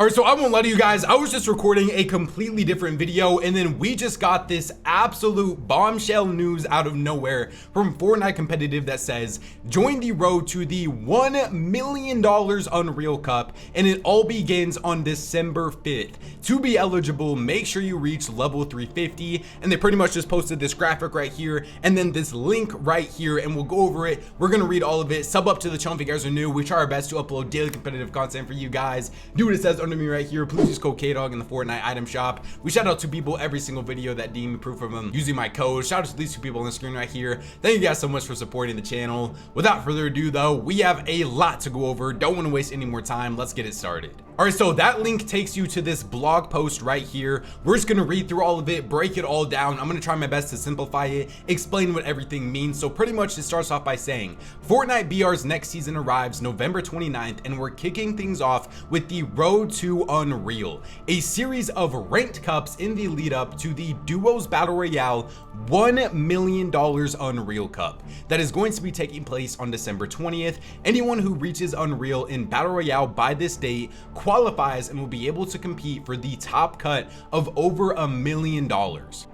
All right, so I won't lie to you guys, I was just recording a completely different video and then we just got this absolute bombshell news out of nowhere from Fortnite Competitive that says, join the road to the $1 million Unreal Cup, and it all begins on December 5th. To be eligible, make sure you reach level 350, and they pretty much just posted this graphic right here and then this link right here, and we'll go over it. We're gonna read all of it. Sub up to the channel if you guys are new. We try our best to upload daily competitive content for you guys. Do what it says under me right here. Please use code KDOG in the Fortnite item shop. We shout out to people every single video that deem me proof of them using my code. Shout out to these two people on the screen right here. Thank you guys so much for supporting the channel. Without further ado though, we have a lot to go over. Don't want to waste any more time. Let's get it started. All right, so that link takes you to this blog post right here. We're just gonna read through all of it, break it all down. I'm gonna try my best to simplify it, explain what everything means. So pretty much it starts off by saying Fortnite BR's next season arrives November 29th, and we're kicking things off with the Road to Unreal, a series of ranked cups in the lead up to the Duos Battle Royale $1 million Unreal Cup that is going to be taking place on December 20th. Anyone who reaches Unreal in Battle Royale by this date qualifies and will be able to compete for the top cut of over $1 million.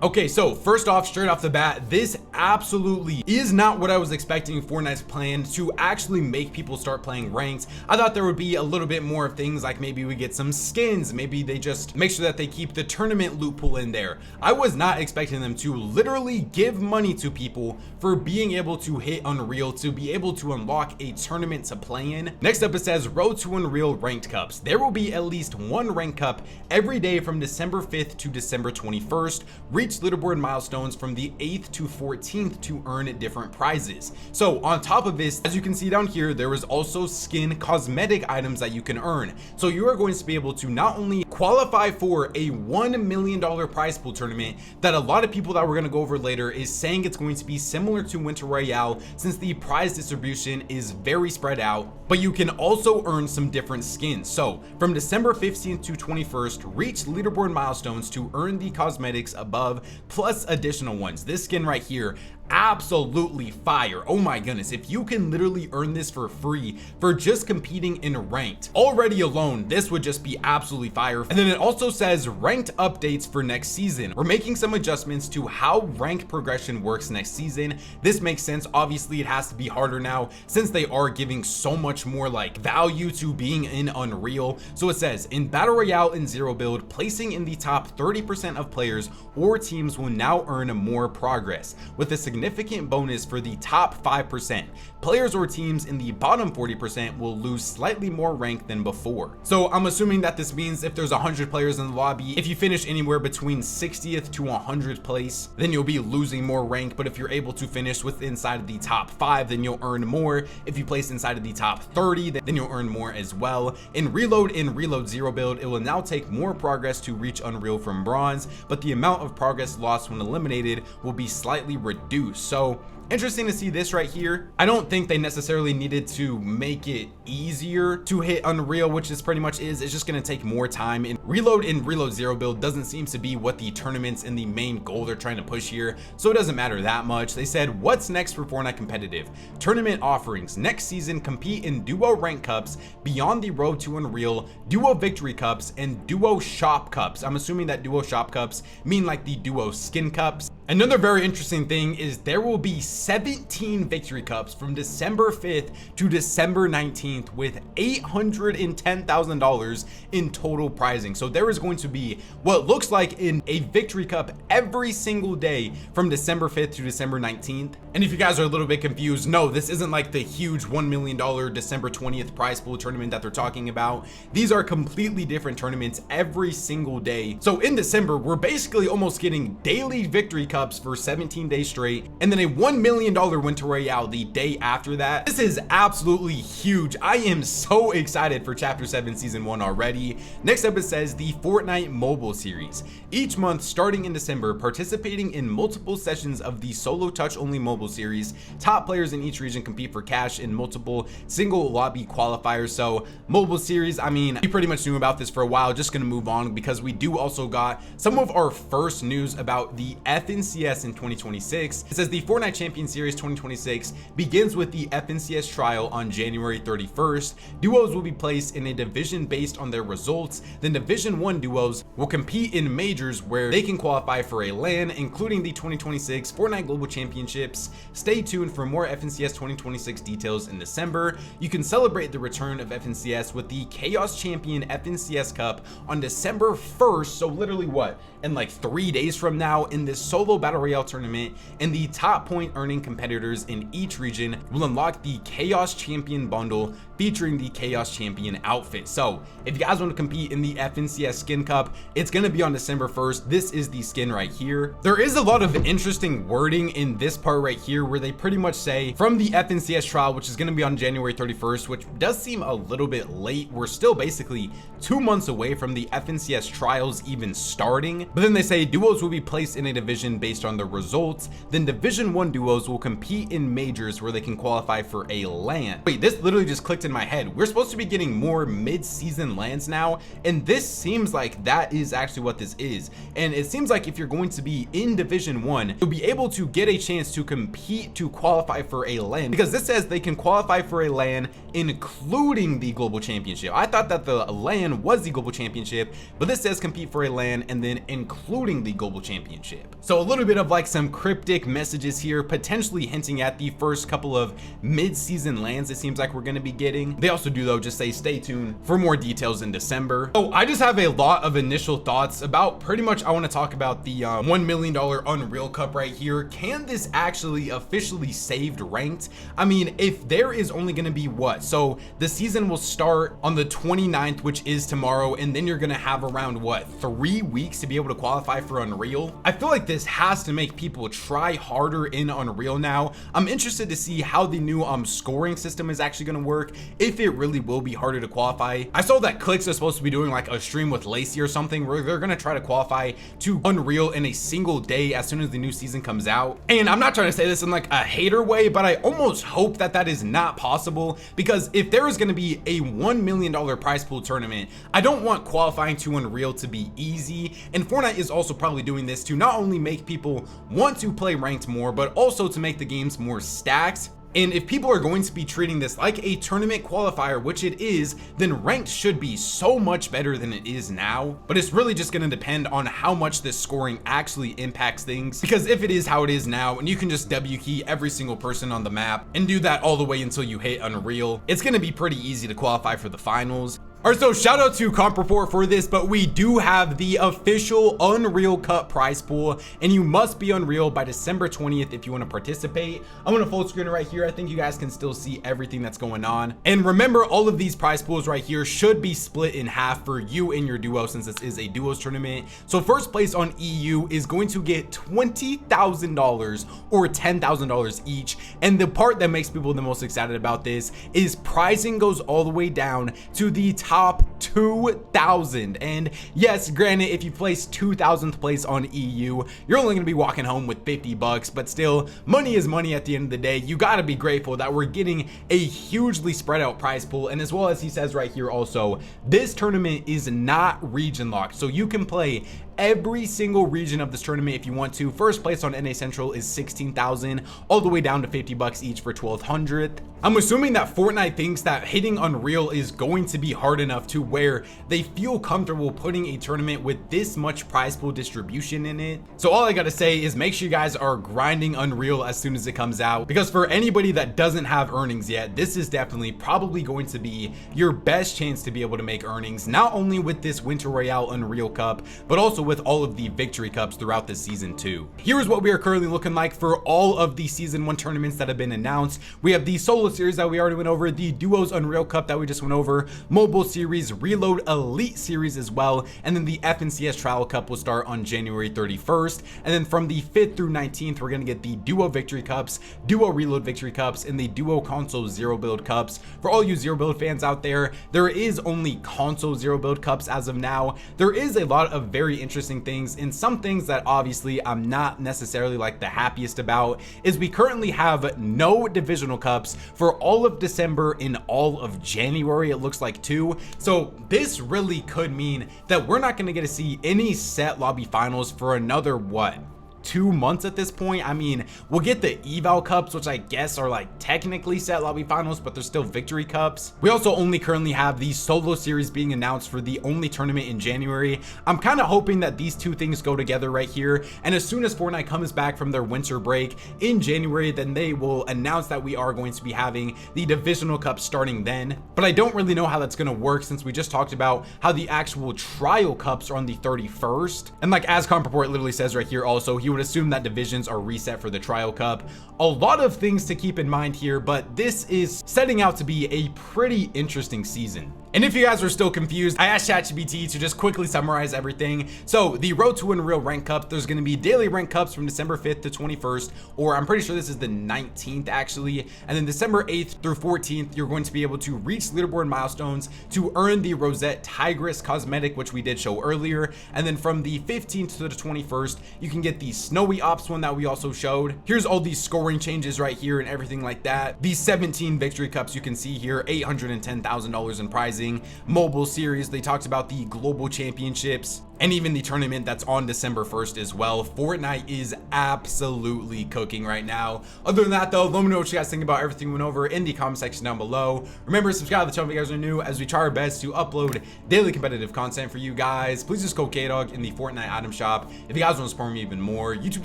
Okay, so first off, straight off the bat, this absolutely is not what I was expecting Fortnite's plan to actually make people start playing ranked. I thought there would be a little bit more of things like maybe we get some skins, maybe they just make sure that they keep the tournament loot pool in there. I was not expecting them to literally give money to people for being able to hit Unreal, to be able to unlock a tournament to play in. Next up, it says Road to Unreal ranked cups. There will be at least one rank cup every day from December 5th to December 21st. Reach leaderboard milestones from the 8th to 14th to earn different prizes. So on top of this, as you can see down here, there is also skin cosmetic items that you can earn. So you are going to be able to not only qualify for a $1 million prize pool tournament that a lot of people that we're going to go over later is saying it's going to be similar to Winter Royale since the prize distribution is very spread out, but you can also earn some different skins. So from December 15th to 21st, reach leaderboard milestones to earn the cosmetics above plus additional ones. This skin right here, absolutely fire. Oh my goodness, if you can literally earn this for free for just competing in ranked, already alone this would just be absolutely fire. And then it also says ranked updates for next season. We're making some adjustments to how ranked progression works next season. This makes sense. Obviously it has to be harder now since they are giving so much more like value to being in Unreal. So it says in Battle Royale and Zero Build, placing in the top 30% of players or teams will now earn more progress, with a significant bonus for the top 5%. Players or teams in the bottom 40% will lose slightly more rank than before. So I'm assuming that this means if there's 100 players in the lobby, if you finish anywhere between 60th to 100th place, then you'll be losing more rank. But if you're able to finish with inside of the top 5, then you'll earn more. If you place inside of the top 30, then you'll earn more as well. In Reload Zero Build, it will now take more progress to reach Unreal from bronze, but the amount of progress lost when eliminated will be slightly reduced. So interesting to see this right here. I don't think they necessarily needed to make it easier to hit Unreal, which this pretty much is. It's just going to take more time. In Reload Zero Build doesn't seem to be what the tournaments and the main goal they're trying to push here, so it doesn't matter that much. They said, what's next for Fortnite Competitive? Tournament offerings. Next season, compete in Duo Rank Cups, Beyond the Road to Unreal, Duo Victory Cups, and Duo Shop Cups. I'm assuming that Duo Shop Cups mean like the Duo Skin Cups. Another very interesting thing is there will be 17 victory cups from December 5th to December 19th with $810,000 in total prizing. So there is going to be what looks like in a victory cup every single day from December 5th to December 19th. And if you guys are a little bit confused, no, this isn't like the huge $1 million December 20th prize pool tournament that they're talking about. These are completely different tournaments every single day. So in December, we're basically almost getting daily victory cups for 17 days straight, and then a $1 million Winter Royale the day after that. This is absolutely huge. I am so excited for Chapter 7 Season 1 already. Next up, it says the Fortnite Mobile Series. Each month starting in December, participating in multiple sessions of the solo touch only mobile series. Top players in each region compete for cash in multiple single lobby qualifiers. So mobile series, I mean, we pretty much knew about this for a while. Just gonna move on because we do also got some of our first news about the F and FNCS in 2026. It says the Fortnite Champion Series 2026 begins with the FNCS trial on January 31st. Duos will be placed in a division based on their results. Then Division 1 duos will compete in majors where they can qualify for a LAN, including the 2026 Fortnite Global Championships. Stay tuned for more FNCS 2026 details in December. You can celebrate the return of FNCS with the Chaos Champion FNCS Cup on December 1st, so literally what, in like 3 days from now, in this solo battle royale tournament, and the top point earning competitors in each region will unlock the Chaos Champion bundle featuring the Chaos Champion outfit. So if you guys want to compete in the FNCS Skin Cup, it's going to be on December 1st. This is the skin right here. There is a lot of interesting wording in this part right here where they pretty much say from the FNCS trial, which is going to be on January 31st, which does seem a little bit late. We're still basically 2 months away from the FNCS trials even starting. But then they say duos will be placed in a division based on their results. Then Division 1 duos will compete in majors where they can qualify for a LAN. Wait, this literally just clicked in my head. We're supposed to be getting more mid-season LANs now, and this seems like that is actually what this is. And it seems like if you're going to be in Division 1, you'll be able to get a chance to compete to qualify for a LAN, because this says they can qualify for a LAN including the Global Championship. I thought that the LAN was the Global Championship, but this says compete for a LAN and then including the Global Championship. So a little bit of like some cryptic messages here, potentially hinting at the first couple of mid-season LANs it seems like we're going to be getting. They also do though just say stay tuned for more details in December. Oh, I just have a lot of initial thoughts about pretty much, I want to talk about the $1 million Unreal Cup right here. Can this actually officially saved ranked? I mean, if there is only going to be what? So the season will start on the 29th, which is tomorrow, and then you're going to have around what, 3 weeks to be able to qualify for Unreal. I feel like this has to make people try harder in Unreal now. I'm interested to see how the new scoring system is actually going to work, if it really will be harder to qualify. I saw that Clicks is supposed to be doing like a stream with Lacey or something where they're going to try to qualify to Unreal in a single day as soon as the new season comes out. And I'm not trying to say this in like a hater way, but I almost hope that that is not possible, because if there is going to be a $1 million prize pool tournament, I don't want qualifying to Unreal to be easy. And Fortnite is also probably doing this to not only make people want to play ranked more, but also to make the games more stacked. And if people are going to be treating this like a tournament qualifier, which it is, then ranked should be so much better than it is now. But it's really just going to depend on how much this scoring actually impacts things. Because if it is how it is now, and you can just W key every single person on the map and do that all the way until you hit Unreal, it's going to be pretty easy to qualify for the finals. Alright, so shout out to Comp Report for this, but we do have the official Unreal Cup prize pool, and you must be Unreal by December 20th if you want to participate. I'm going to full screen it right here. I think you guys can still see everything that's going on. And remember, all of these prize pools right here should be split in half for you and your duo, since this is a duos tournament. So first place on EU is going to get $20,000 or $10,000 each. And the part that makes people the most excited about this is pricing goes all the way down to the top 2,000. And yes, granted, if you place 2,000th place on EU, you're only gonna be walking home with 50 bucks, but still, money is money at the end of the day. You gotta be grateful that we're getting a hugely spread out prize pool. And as well as he says right here also, this tournament is not region locked, so you can play every single region of this tournament if you want to. First place on NA Central is 16,000, all the way down to 50 bucks each for 1,200th. I'm assuming that Fortnite thinks that hitting Unreal is going to be hard enough to where they feel comfortable putting a tournament with this much prize pool distribution in it. So all I gotta say is make sure you guys are grinding Unreal as soon as it comes out, because for anybody that doesn't have earnings yet, this is definitely probably going to be your best chance to be able to make earnings, not only with this Winter Royale Unreal Cup, but also with all of the victory cups throughout this season too. Here's what we are currently looking like for all of the season 1 tournaments that have been announced. We have the solo series that we already went over, the duos Unreal Cup that we just went over, mobile series, reload elite series as well, and then the FNCS trial cup will start on January 31st. And then from the 5th through 19th, we're gonna get the duo victory cups, duo reload victory cups, and the duo console zero build cups. For all you zero build fans out there is only console zero build cups as of now. There is a lot of very interesting things, and some things that obviously I'm not necessarily like the happiest about is we currently have no divisional cups for all of December and all of January, it looks like too. So this really could mean that we're not going to get to see any set lobby finals for another what, 2 months at this point. I mean, we'll get the eval cups, which I guess are like technically set lobby finals, but they're still victory cups. We also only currently have the solo series being announced for the only tournament in January. I'm kind of hoping that these two things go together right here, and as soon as Fortnite comes back from their winter break in January, then they will announce that we are going to be having the divisional cup starting then. But I don't really know how that's going to work, since we just talked about how the actual trial cups are on the 31st, and like as Comp Report literally says right here, also he would assume that divisions are reset for the trial cup. A lot of things to keep in mind here, but this is setting out to be a pretty interesting season. And if you guys are still confused, I asked ChatGPT to just quickly summarize everything. So the Road to Unreal rank cup, there's going to be daily rank cups from December 5th to 21st, or I'm pretty sure this is the 19th actually. And then December 8th through 14th, you're going to be able to reach leaderboard milestones to earn the Rosette Tigress cosmetic, which we did show earlier. And then from the 15th to the 21st, you can get the Snowy Ops one that we also showed. Here's all these scoring changes right here and everything like that. These 17 victory cups you can see here, $810,000 in prizes. Mobile series, they talked about the global championships and even the tournament that's on December 1st as well. Fortnite is absolutely cooking right now. Other than that though, let me know what you guys think about everything we went over in the comment section down below. Remember, subscribe to the channel if you guys are new, as we try our best to upload daily competitive content for you guys. Please just go K-Dog in the Fortnite item shop if you guys want to support me even more. YouTube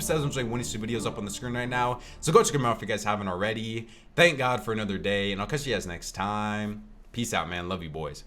says I'm showing one of these videos up on the screen right now, so go check them out if you guys haven't already. Thank God for another day, and I'll catch you guys next time. Peace out, man. Love you, boys.